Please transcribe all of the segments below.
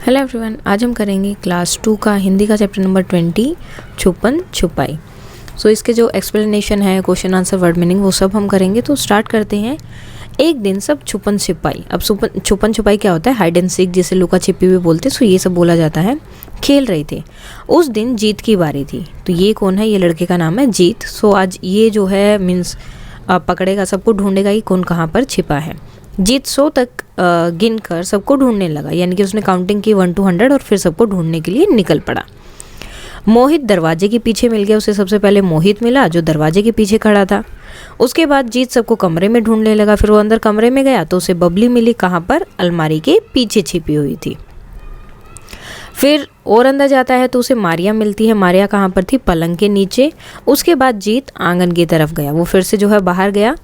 Hello everyone, आज हम करेंगे क्लास 2 का हिंदी का चैप्टर नंबर 20 छुपन छुपाई। सो इसके जो एक्सप्लेनेशन है, क्वेश्चन आंसर, वर्ड मीनिंग, वो सब हम करेंगे। तो स्टार्ट करते हैं। एक दिन सब छुपन छुपाई। अब छुपन छुपाई क्या होता है? हाइड एंड सीक, जिसे लुका छिपी भी बोलते हैं। सो ये सब बोला जाता है। खेल रहे थे। उस दिन जीत की बारी थी। तो ये कौन है? ये लड़के का नाम है जीत। सो आज ये जो है मीन्स पकड़ेगा, सबको ढूंढेगा कि कौन कहाँ पर छिपा है। जीत 100 तक गिन कर सबको ढूंढने लगा, यानी कि उसने काउंटिंग की 1 to 100 और फिर सबको ढूंढने के लिए निकल पड़ा। मोहित दरवाजे के पीछे मिल गया। उसे सबसे पहले मोहित मिला जो दरवाजे के पीछे खड़ा था। उसके बाद जीत सबको कमरे में ढूंढने लगा। फिर वो अंदर कमरे में गया तो उसे बबली मिली। कहाँ पर? अलमारी के पीछे छिपी हुई थी। फिर और अंदर जाता है तो उसे मारिया मिलती है। मारिया कहाँ पर थी? पलंग के नीचे। उसके बाद जीत आंगन की तरफ गया। वो फिर से जो है बाहर गया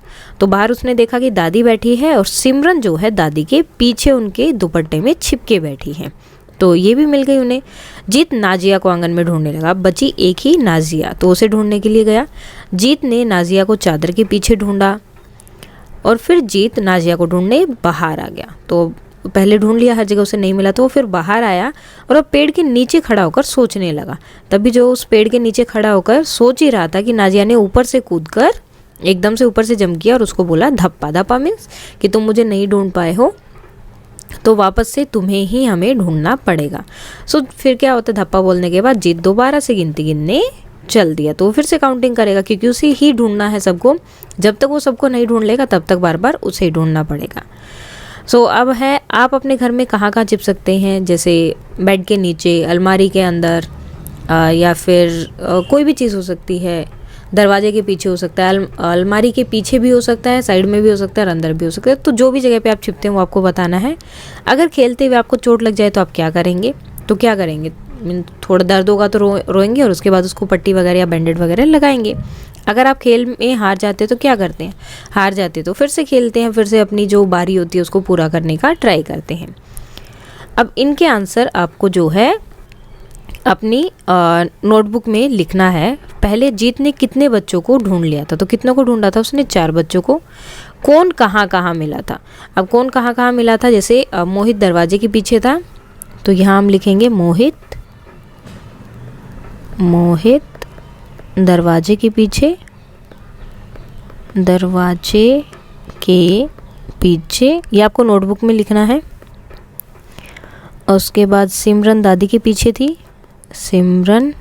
तो बाहर उसने देखा कि दादी बैठी है और सिमरन जो है दादी के पीछे उनके दुपट्टे में छिपके बैठी है। तो ये भी मिल गई उन्हें। जीत नाजिया को आंगन में ढूंढने लगा। बची एक ही नाजिया, तो उसे ढूंढने के लिए गया। जीत ने नाजिया को चादर के पीछे ढूंढा और फिर जीत नाजिया को ढूंढने बाहर आ गया। तो पहले ढूंढ लिया, हर जगह उसे नहीं मिला, तो वो फिर बाहर आया और अब पेड़ के नीचे खड़ा होकर सोचने लगा। तभी जो उस पेड़ के नीचे खड़ा होकर सोच ही रहा था कि नाजिया ने ऊपर से कूदकर एकदम से ऊपर से जंप किया और उसको बोला धप्पा। धप्पा मीन्स कि तुम मुझे नहीं ढूंढ पाए हो तो वापस से तुम्हें ही हमें ढूंढना पड़ेगा। सो फिर क्या होता है? धप्पा बोलने के बाद जीत दोबारा से गिनती गिनने चल दिया। तो वो फिर से काउंटिंग करेगा क्योंकि उसे ही ढूंढना है सबको। जब तक वो सबको नहीं ढूंढ लेगा तब तक बार बार उसे ही ढूंढना पड़ेगा। सो अब है, आप अपने घर में कहाँ कहाँ छिप सकते हैं? जैसे बेड के नीचे, अलमारी के अंदर, या फिर कोई भी चीज़ हो सकती है। दरवाजे के पीछे हो सकता है, अलमारी के पीछे भी हो सकता है, साइड में भी हो सकता है और अंदर भी हो सकता है। तो जो भी जगह पे आप छिपते हैं वो आपको बताना है। अगर खेलते हुए आपको चोट लग जाए तो आप क्या करेंगे? तो क्या करेंगे? थोड़ा दर्द होगा तो रोएंगे और उसके बाद उसको पट्टी वगैरह या बैंडेड वगैरह लगाएंगे। अगर आप खेल में हार जाते तो क्या करते हैं? हार जाते तो फिर से खेलते हैं, फिर से अपनी जो बारी होती है उसको पूरा करने का ट्राई करते हैं। अब इनके आंसर आपको जो है अपनी नोटबुक में लिखना है। पहले जीत ने कितने बच्चों को ढूंढ लिया था? तो कितनों को ढूंढा था उसने? 4 बच्चों को। कौन कहाँ कहाँ मिला था? अब कौन कहाँ कहाँ मिला था? जैसे मोहित दरवाजे के पीछे था तो यहाँ हम लिखेंगे मोहित दरवाजे के पीछे, दरवाजे के पीछे, ये आपको नोटबुक में लिखना है। और उसके बाद सिमरन दादी के पीछे थी। सिमरन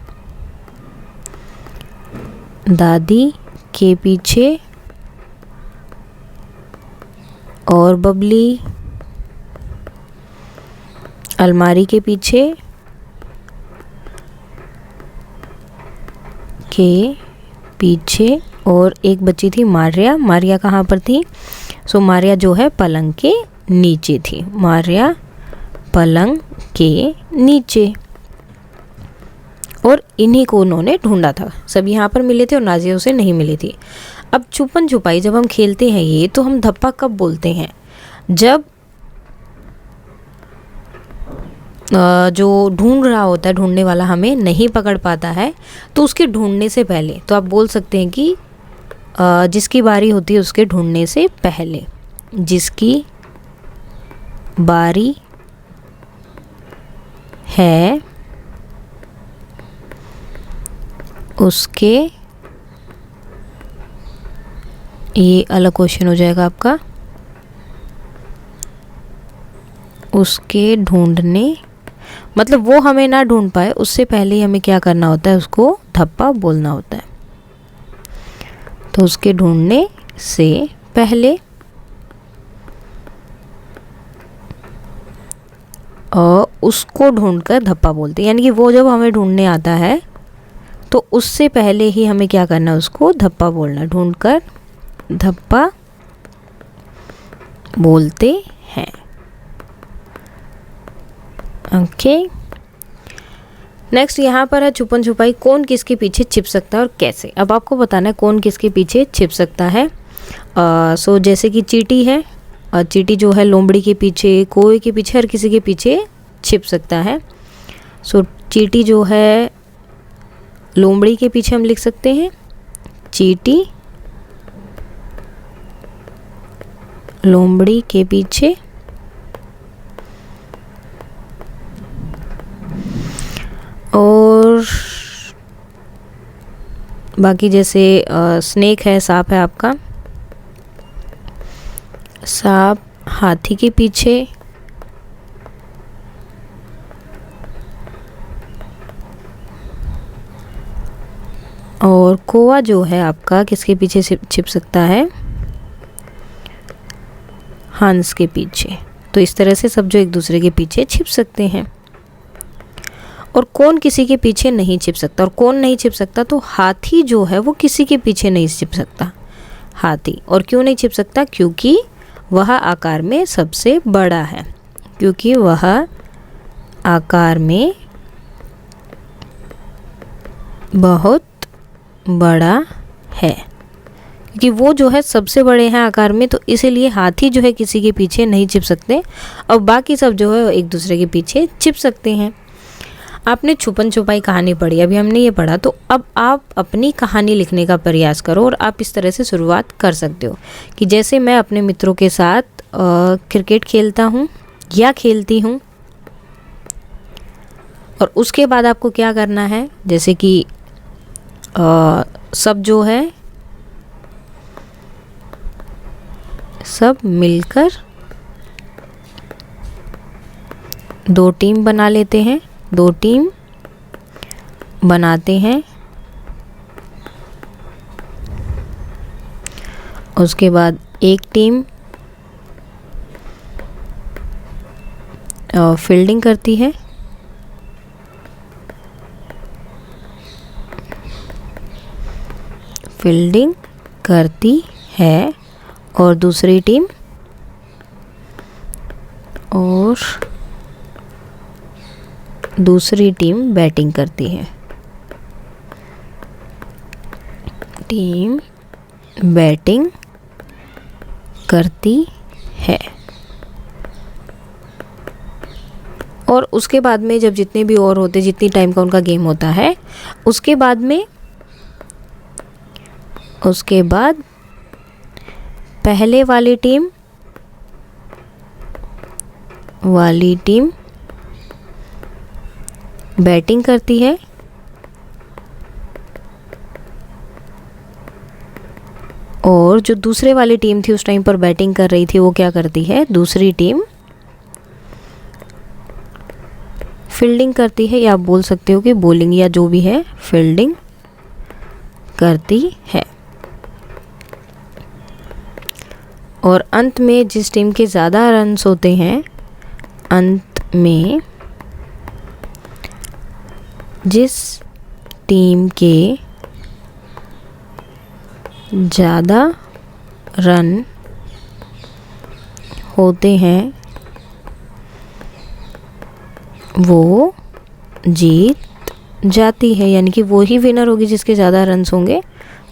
दादी के पीछे। और बबली अलमारी के पीछे और एक बच्ची थी मारिया। मारिया कहाँ पर थी? सो मारिया जो है पलंग के नीचे थी। मारिया पलंग के नीचे। और इन्हीं को उन्होंने ढूंढा था। सब यहाँ पर मिले थे और नाजिया उसे नहीं मिली थी। अब छुपन छुपाई जब हम खेलते हैं ये, तो हम धप्पा कब बोलते हैं? जब जो ढूंढ रहा होता है, ढूंढने वाला हमें नहीं पकड़ पाता है, तो उसके ढूंढने से पहले तो आप बोल सकते हैं कि जिसकी बारी होती है उसके ढूंढने से पहले, जिसकी बारी है उसके, ये अलग क्वेश्चन हो जाएगा आपका, उसके ढूंढने मतलब वो हमें ना ढूंढ पाए उससे पहले ही हमें क्या करना होता है? उसको धप्पा बोलना होता है। तो उसके ढूंढने से पहले और उसको ढूंढकर धप्पा बोलते हैं, यानी कि वो जब हमें ढूंढने आता है तो उससे पहले ही हमें क्या करना है? उसको धप्पा बोलना। ढूंढकर धप्पा बोलते हैं। ओके, नेक्स्ट यहाँ पर है छुपन छुपाई। कौन किसके पीछे छिप सकता है और कैसे? अब आपको बताना है कौन किसके पीछे छिप सकता है। सो जैसे कि चींटी है, चींटी जो है लोमड़ी के पीछे, कोए के पीछे, हर किसी के पीछे छिप सकता है। सो चींटी जो है लोमड़ी के पीछे हम लिख सकते हैं चींटी लोमड़ी के पीछे। और बाकी जैसे स्नेक है, सांप है आपका, सांप हाथी के पीछे, और कौवा जो है आपका किसके पीछे छिप सकता है, हंस के पीछे। तो इस तरह से सब जो एक दूसरे के पीछे छिप सकते हैं। और कौन किसी के पीछे नहीं छिप सकता, और कौन नहीं छिप सकता, तो हाथी जो है वो किसी के पीछे नहीं छिप सकता, हाथी। और क्यों नहीं छिप सकता, क्योंकि वह आकार में सबसे बड़ा है, क्योंकि वह आकार में बहुत बड़ा है, क्योंकि वो जो है सबसे बड़े हैं आकार में, तो इसीलिए हाथी जो है किसी के पीछे नहीं छिप सकते, और बाकी सब जो है एक दूसरे के पीछे छिप सकते हैं। आपने छुपन छुपाई कहानी पढ़ी, अभी हमने ये पढ़ा, तो अब आप अपनी कहानी लिखने का प्रयास करो। और आप इस तरह से शुरुआत कर सकते हो कि जैसे मैं अपने मित्रों के साथ क्रिकेट खेलता हूँ या खेलती हूँ, और उसके बाद आपको क्या करना है, जैसे कि सब जो है सब मिलकर 2 टीम बना लेते हैं, 2 टीम बनाते हैं। उसके बाद एक टीम फील्डिंग करती है, फील्डिंग करती है, और दूसरी टीम बैटिंग करती है, टीम बैटिंग करती है। और उसके बाद में जब जितने भी ओवर होते, जितनी टाइम का उनका गेम होता है, उसके बाद पहले वाली टीम बैटिंग करती है, और जो दूसरे वाली टीम थी उस टाइम पर बैटिंग कर रही थी, वो क्या करती है, दूसरी टीम फील्डिंग करती है, या आप बोल सकते हो कि बॉलिंग, या जो भी है, फील्डिंग करती है। और अंत में जिस टीम के ज़्यादा रन्स होते हैं, अंत में जिस टीम के ज़्यादा रन होते हैं वो जीत जाती है, यानी कि वो ही विनर होगी जिसके ज़्यादा रन्स होंगे,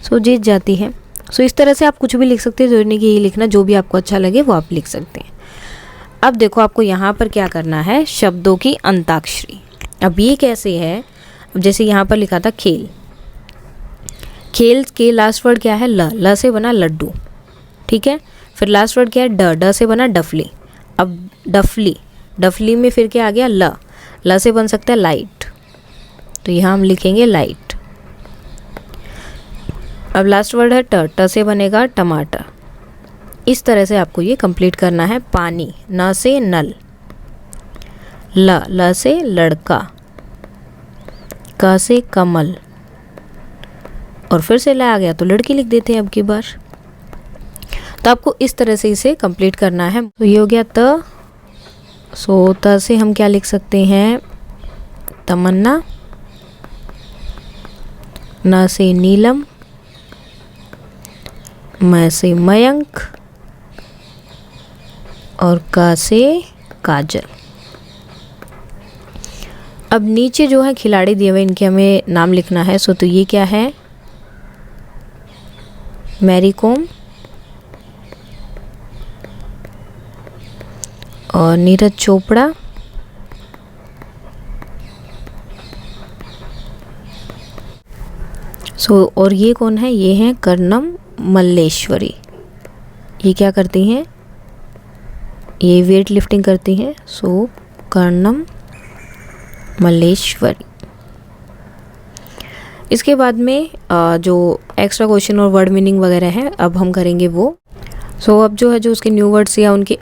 सो जीत जाती है। सो इस तरह से आप कुछ भी लिख सकते हैं, जरूरी नहीं कि यही लिखना, जो भी आपको अच्छा लगे वो आप लिख सकते हैं। अब देखो आपको यहाँ पर क्या करना है, शब्दों की अंताक्षरी। अब ये कैसे है, जैसे यहाँ पर लिखा था खेल, खेल के लास्ट वर्ड क्या है, ल से बना लड्डू, ठीक है। फिर लास्ट वर्ड क्या है, ड से बना डफली। अब डफली में फिर क्या आ गया, ल से बन सकता है लाइट, तो यहाँ हम लिखेंगे लाइट। अब लास्ट वर्ड है ट से बनेगा टमाटर। इस तरह से आपको ये कंप्लीट करना है। पानी, न से नल, ल से लड़का, क से कमल, और फिर से ला आ गया तो लड़की लिख देते हैं अब की बार। तो आपको इस तरह से इसे कंप्लीट करना है। तो ये हो गया त। सो त से हम क्या लिख सकते हैं, तमन्ना, न से नीलम, म से मयंक, और क से काजल। अब नीचे जो है खिलाड़ी दिए हुए, इनके हमें नाम लिखना है। सो तो ये क्या है, मैरी कॉम और नीरज चोपड़ा, सो और ये कौन है, ये हैं कर्णम मल्लेश्वरी। ये क्या करती हैं, ये वेट लिफ्टिंग करती हैं। सो कर्णम मल्लेश्वरी। इसके बाद में जो एक्स्ट्रा क्वेश्चन और वर्ड मीनिंग वगैरह है अब हम करेंगे वो। सो अब जो है जो उसके न्यू वर्ड्स या उनके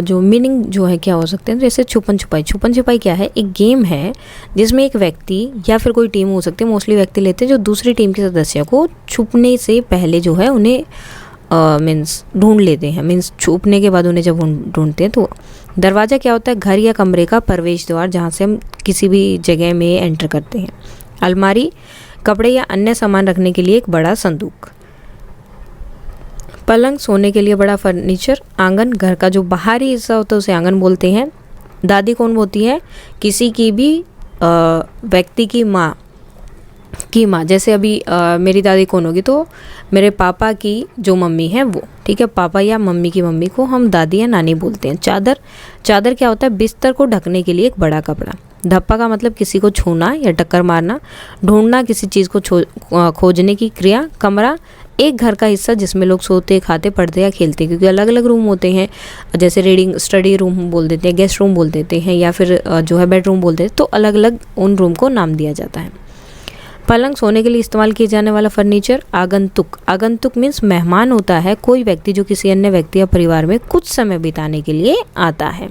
जो मीनिंग जो है क्या हो सकते हैं, जैसे छुपन छुपाई। छुपन छुपाई क्या है, एक गेम है जिसमें एक व्यक्ति या फिर कोई टीम हो सकती है, मोस्टली व्यक्ति लेते हैं जो दूसरी टीम के सदस्य को छुपने से पहले जो है उन्हें मीन्स ढूंढ लेते हैं। मीन्स छुपने के बाद उन्हें जब ढूंढते हैं तो दरवाज़ा क्या होता है, घर या कमरे का प्रवेश द्वार जहाँ से हम किसी भी जगह में एंटर करते हैं। अलमारी, कपड़े या अन्य सामान रखने के लिए एक बड़ा संदूक। पलंग, सोने के लिए बड़ा फर्नीचर। आंगन, घर का जो बाहरी हिस्सा होता है उसे आंगन बोलते हैं। दादी कौन होती है, किसी की भी व्यक्ति की माँ की माँ। जैसे अभी मेरी दादी कौन होगी, तो मेरे पापा की जो मम्मी है वो, ठीक है। पापा या मम्मी की मम्मी को हम दादी या नानी बोलते हैं। चादर, चादर क्या होता है, बिस्तर को ढकने के लिए एक बड़ा कपड़ा। धप्पा का मतलब किसी को छूना या टक्कर मारना। ढूंढना, किसी चीज़ को खोजने की क्रिया। कमरा, एक घर का हिस्सा जिसमें लोग सोते, खाते, पढ़ते या खेलते, क्योंकि अलग अलग रूम होते हैं। जैसे रीडिंग स्टडी रूम बोल देते हैं, गेस्ट रूम बोल देते हैं, या फिर जो है बेडरूम बोलते हैं, तो अलग अलग उन रूम को नाम दिया जाता है। पलंग, सोने के लिए इस्तेमाल किए जाने वाला फर्नीचर। आगंतुक, आगंतुक मीन्स मेहमान होता है, कोई व्यक्ति जो किसी अन्य व्यक्ति या परिवार में कुछ समय बिताने के लिए आता है।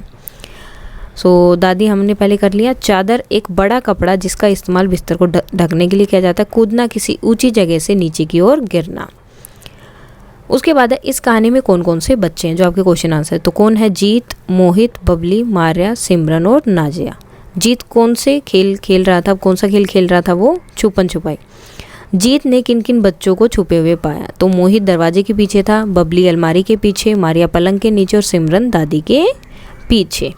सो दादी हमने पहले कर लिया। चादर, एक बड़ा कपड़ा जिसका इस्तेमाल बिस्तर को ढकने के लिए किया जाता है। कूदना, किसी ऊंची जगह से नीचे की ओर गिरना। उसके बाद है इस कहानी में कौन कौन से बच्चे हैं, जो आपके क्वेश्चन आंसर है। तो कौन है, जीत, मोहित, बबली, मारिया, सिमरन और नाजिया। जीत कौन से खेल खेल रहा था, कौन सा खेल खेल रहा था, वो छुपन छुपाई। जीत ने किन किन बच्चों को छुपे हुए पाया, तो मोहित दरवाजे के पीछे था, बबली अलमारी के पीछे, मारिया पलंग के नीचे और सिमरन दादी के पीछे।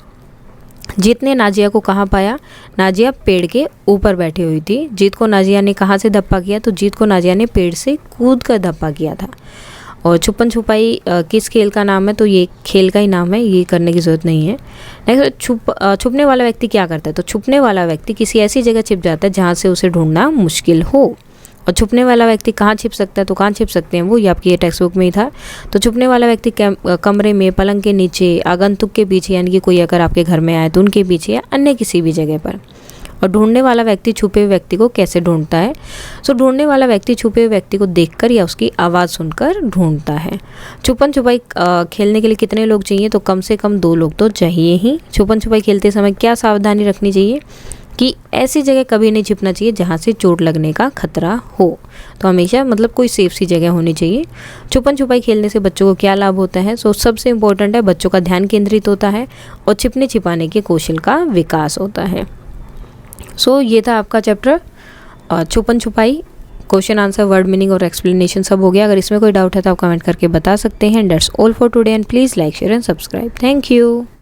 जीत ने नाजिया को कहाँ पाया, नाजिया पेड़ के ऊपर बैठी हुई थी। जीत को नाजिया ने कहाँ से धप्पा किया, तो जीत को नाजिया ने पेड़ से कूद कर धप्पा किया था। और छुपन छुपाई किस खेल का नाम है, तो ये खेल का ही नाम है, ये करने की ज़रूरत नहीं है। नेक्स्ट, छुपने वाला व्यक्ति क्या करता है, तो छुपने वाला व्यक्ति किसी ऐसी जगह छिप जाता है जहाँ से उसे ढूंढना मुश्किल हो। और छुपने वाला व्यक्ति कहाँ छिप सकता है, तो कहाँ छिप सकते हैं वो, ये आपकी ये टेक्स्ट बुक में ही था। तो छुपने वाला व्यक्ति कमरे में, पलंग के नीचे, आगंतुक के पीछे, यानी कि कोई अगर आपके घर में आए तो उनके पीछे, या अन्य किसी भी जगह पर। और ढूंढने वाला व्यक्ति छुपे हुए व्यक्ति को कैसे ढूंढता है, सो ढूंढने वाला व्यक्ति छुपे हुए व्यक्ति को देखकर या उसकी आवाज़ सुनकर ढूंढता है। छुपन छुपाई खेलने के लिए कितने लोग चाहिए, तो कम से कम 2 लोग तो चाहिए ही। छुपन छुपाई खेलते समय क्या सावधानी रखनी चाहिए, कि ऐसी जगह कभी नहीं छिपना चाहिए जहाँ से चोट लगने का खतरा हो, तो हमेशा मतलब कोई सेफ सी जगह होनी चाहिए। छुपन छुपाई खेलने से बच्चों को क्या लाभ होता है, सो सबसे इम्पोर्टेंट है बच्चों का ध्यान केंद्रित होता है और छिपने छिपाने के कौशल का विकास होता है। सो ये था आपका चैप्टर छुपन छुपाई। क्वेश्चन आंसर, वर्ड मीनिंग और एक्सप्लेनेशन सब हो गया। अगर इसमें कोई डाउट है तो आप कमेंट करके बता सकते हैं। That's all for today and please like, share and subscribe. Thank you.